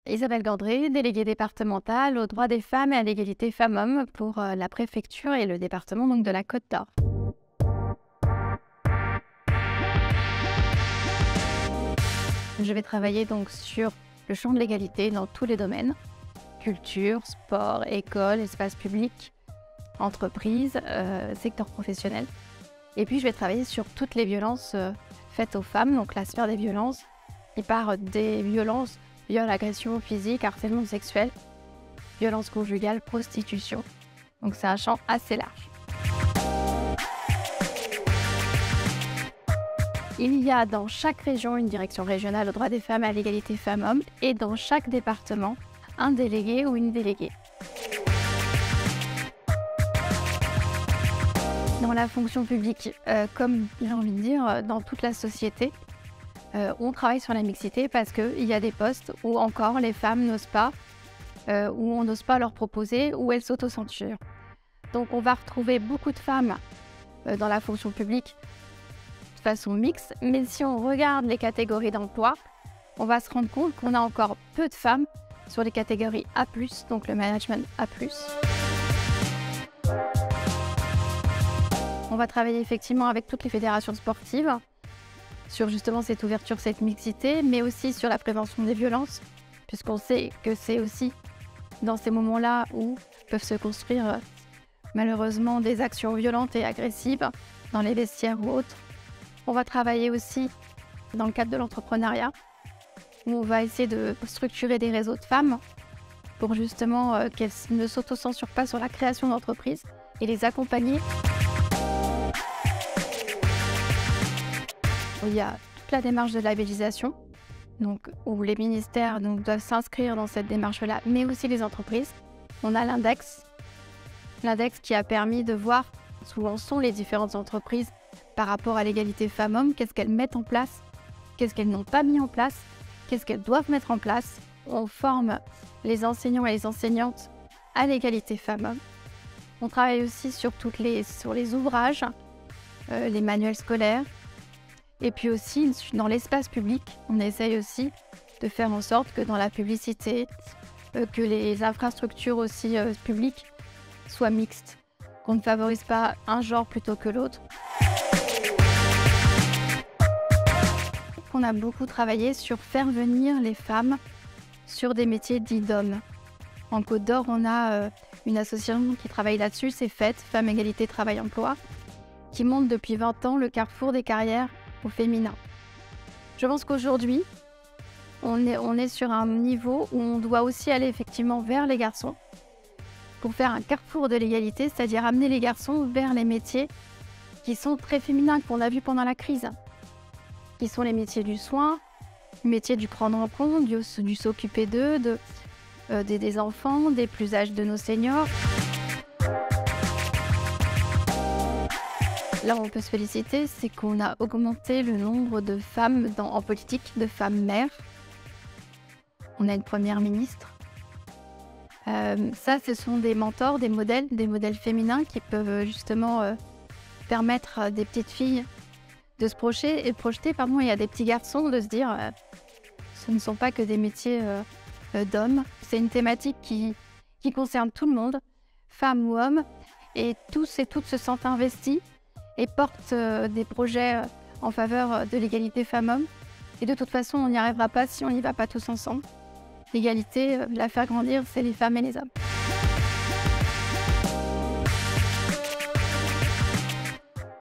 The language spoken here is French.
Isabelle Gandré, déléguée départementale aux droits des femmes et à l'égalité femmes-hommes pour la préfecture et le département donc, de la Côte d'Or. Je vais travailler donc sur le champ de l'égalité dans tous les domaines, culture, sport, école, espace public, entreprise, secteur professionnel. Et puis je vais travailler sur toutes les violences faites aux femmes, donc la sphère des violences, et par des violences, viol, agression physique, harcèlement sexuel, violence conjugale, prostitution. Donc c'est un champ assez large. Il y a dans chaque région une direction régionale aux droits des femmes et à l'égalité femmes-hommes et dans chaque département un délégué ou une déléguée. Dans la fonction publique, comme j'ai envie de dire, dans toute la société, on travaille sur la mixité parce qu'il y a des postes où encore les femmes n'osent pas, où on n'ose pas leur proposer, où elles s'autocensurent. Donc on va retrouver beaucoup de femmes dans la fonction publique de façon mixte, mais si on regarde les catégories d'emploi, on va se rendre compte qu'on a encore peu de femmes sur les catégories A+, donc le management A+. On va travailler effectivement avec toutes les fédérations sportives sur justement cette ouverture, cette mixité, mais aussi sur la prévention des violences, puisqu'on sait que c'est aussi dans ces moments-là où peuvent se construire malheureusement des actions violentes et agressives dans les vestiaires ou autres. On va travailler aussi dans le cadre de l'entrepreneuriat, où on va essayer de structurer des réseaux de femmes pour justement qu'elles ne s'autocensurent pas sur la création d'entreprises et les accompagner. Il y a toute la démarche de labellisation, donc, où les ministères doivent s'inscrire dans cette démarche-là, mais aussi les entreprises. On a l'index qui a permis de voir où en sont les différentes entreprises par rapport à l'égalité femmes-hommes, qu'est-ce qu'elles mettent en place, qu'est-ce qu'elles n'ont pas mis en place, qu'est-ce qu'elles doivent mettre en place. On forme les enseignants et les enseignantes à l'égalité femmes-hommes. On travaille aussi sur les ouvrages, les manuels scolaires. Et puis aussi, dans l'espace public, on essaye aussi de faire en sorte que dans la publicité, que les infrastructures aussi publiques soient mixtes, qu'on ne favorise pas un genre plutôt que l'autre. On a beaucoup travaillé sur faire venir les femmes sur des métiers dits d'hommes. En Côte d'Or, on a une association qui travaille là-dessus, c'est FET, Femmes, Égalité, Travail, Emploi, qui monte depuis 20 ans le carrefour des carrières au féminin. Je pense qu'aujourd'hui, on est sur un niveau où on doit aussi aller effectivement vers les garçons pour faire un carrefour de l'égalité, c'est-à-dire amener les garçons vers les métiers qui sont très féminins, qu'on a vus pendant la crise, qui sont les métiers du soin, les métiers du prendre en compte, du s'occuper d'eux, des enfants, des plus âgés de nos seniors. Là où on peut se féliciter, c'est qu'on a augmenté le nombre de femmes en politique, de femmes maires. On a une première ministre. Ça, ce sont des mentors, des modèles féminins qui peuvent justement permettre à des petites filles de se projeter et à des petits garçons de se dire ce ne sont pas que des métiers d'hommes. C'est une thématique qui concerne tout le monde, femmes ou hommes, et tous et toutes se sentent investis et portent des projets en faveur de l'égalité femmes-hommes. Et de toute façon, on n'y arrivera pas si on n'y va pas tous ensemble. L'égalité, la faire grandir, c'est les femmes et les hommes.